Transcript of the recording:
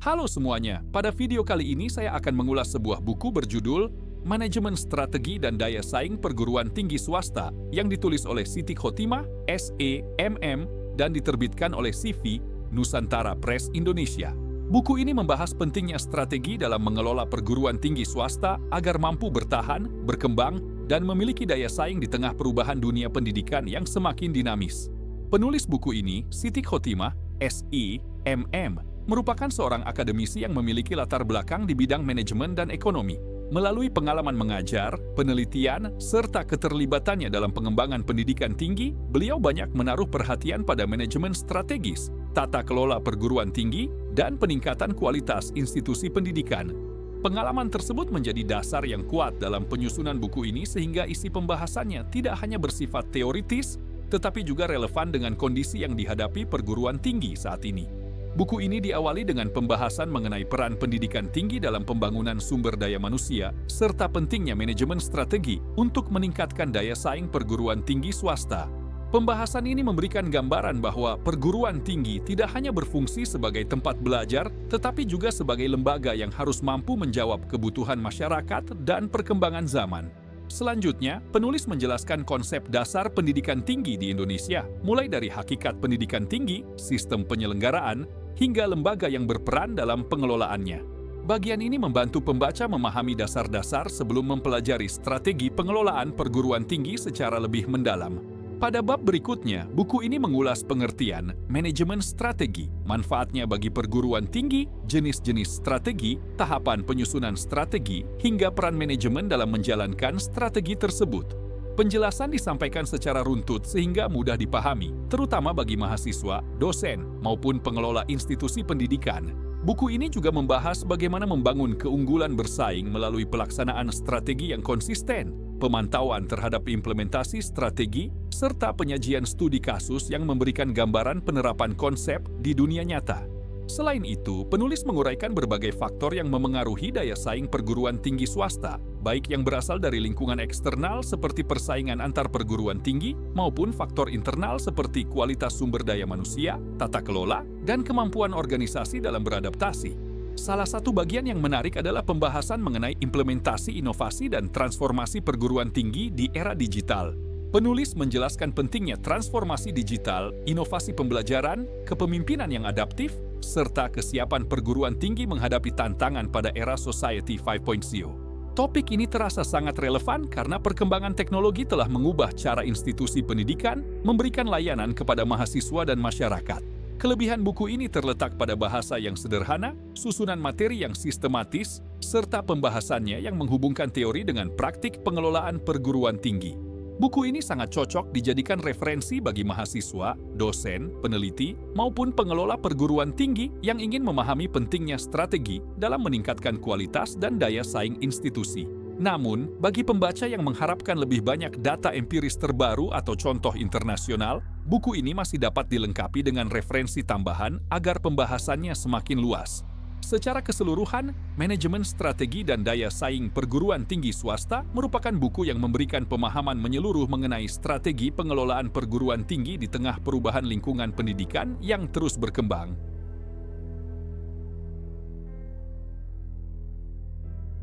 Halo semuanya, pada video kali ini saya akan mengulas sebuah buku berjudul Manajemen Strategi dan Daya Saing Perguruan Tinggi Swasta yang ditulis oleh Siti Khotimah, SEMM, dan diterbitkan oleh CV Nusantara Press Indonesia. Buku ini membahas pentingnya strategi dalam mengelola perguruan tinggi swasta agar mampu bertahan, berkembang, dan memiliki daya saing di tengah perubahan dunia pendidikan yang semakin dinamis. Penulis buku ini, Siti Khotimah, SEMM, merupakan seorang akademisi yang memiliki latar belakang di bidang manajemen dan ekonomi. Melalui pengalaman mengajar, penelitian, serta keterlibatannya dalam pengembangan pendidikan tinggi, beliau banyak menaruh perhatian pada manajemen strategis, tata kelola perguruan tinggi, dan peningkatan kualitas institusi pendidikan. Pengalaman tersebut menjadi dasar yang kuat dalam penyusunan buku ini sehingga isi pembahasannya tidak hanya bersifat teoritis, tetapi juga relevan dengan kondisi yang dihadapi perguruan tinggi saat ini. Buku ini diawali dengan pembahasan mengenai peran pendidikan tinggi dalam pembangunan sumber daya manusia, serta pentingnya manajemen strategi untuk meningkatkan daya saing perguruan tinggi swasta. Pembahasan ini memberikan gambaran bahwa perguruan tinggi tidak hanya berfungsi sebagai tempat belajar, tetapi juga sebagai lembaga yang harus mampu menjawab kebutuhan masyarakat dan perkembangan zaman. Selanjutnya, penulis menjelaskan konsep dasar pendidikan tinggi di Indonesia, mulai dari hakikat pendidikan tinggi, sistem penyelenggaraan, hingga lembaga yang berperan dalam pengelolaannya. Bagian ini membantu pembaca memahami dasar-dasar sebelum mempelajari strategi pengelolaan perguruan tinggi secara lebih mendalam. Pada bab berikutnya, buku ini mengulas pengertian manajemen strategi, manfaatnya bagi perguruan tinggi, jenis-jenis strategi, tahapan penyusunan strategi, hingga peran manajemen dalam menjalankan strategi tersebut. Penjelasan disampaikan secara runtut sehingga mudah dipahami, terutama bagi mahasiswa, dosen, maupun pengelola institusi pendidikan. Buku ini juga membahas bagaimana membangun keunggulan bersaing melalui pelaksanaan strategi yang konsisten, pemantauan terhadap implementasi strategi, serta penyajian studi kasus yang memberikan gambaran penerapan konsep di dunia nyata. Selain itu, penulis menguraikan berbagai faktor yang memengaruhi daya saing perguruan tinggi swasta, baik yang berasal dari lingkungan eksternal seperti persaingan antar perguruan tinggi, maupun faktor internal seperti kualitas sumber daya manusia, tata kelola, dan kemampuan organisasi dalam beradaptasi. Salah satu bagian yang menarik adalah pembahasan mengenai implementasi inovasi dan transformasi perguruan tinggi di era digital. Penulis menjelaskan pentingnya transformasi digital, inovasi pembelajaran, kepemimpinan yang adaptif, serta kesiapan perguruan tinggi menghadapi tantangan pada era Society 5.0. Topik ini terasa sangat relevan karena perkembangan teknologi telah mengubah cara institusi pendidikan memberikan layanan kepada mahasiswa dan masyarakat. Kelebihan buku ini terletak pada bahasa yang sederhana, susunan materi yang sistematis, serta pembahasannya yang menghubungkan teori dengan praktik pengelolaan perguruan tinggi. Buku ini sangat cocok dijadikan referensi bagi mahasiswa, dosen, peneliti, maupun pengelola perguruan tinggi yang ingin memahami pentingnya strategi dalam meningkatkan kualitas dan daya saing institusi. Namun, bagi pembaca yang mengharapkan lebih banyak data empiris terbaru atau contoh internasional, buku ini masih dapat dilengkapi dengan referensi tambahan agar pembahasannya semakin luas. Secara keseluruhan, Manajemen Strategi dan Daya Saing Perguruan Tinggi Swasta merupakan buku yang memberikan pemahaman menyeluruh mengenai strategi pengelolaan perguruan tinggi di tengah perubahan lingkungan pendidikan yang terus berkembang.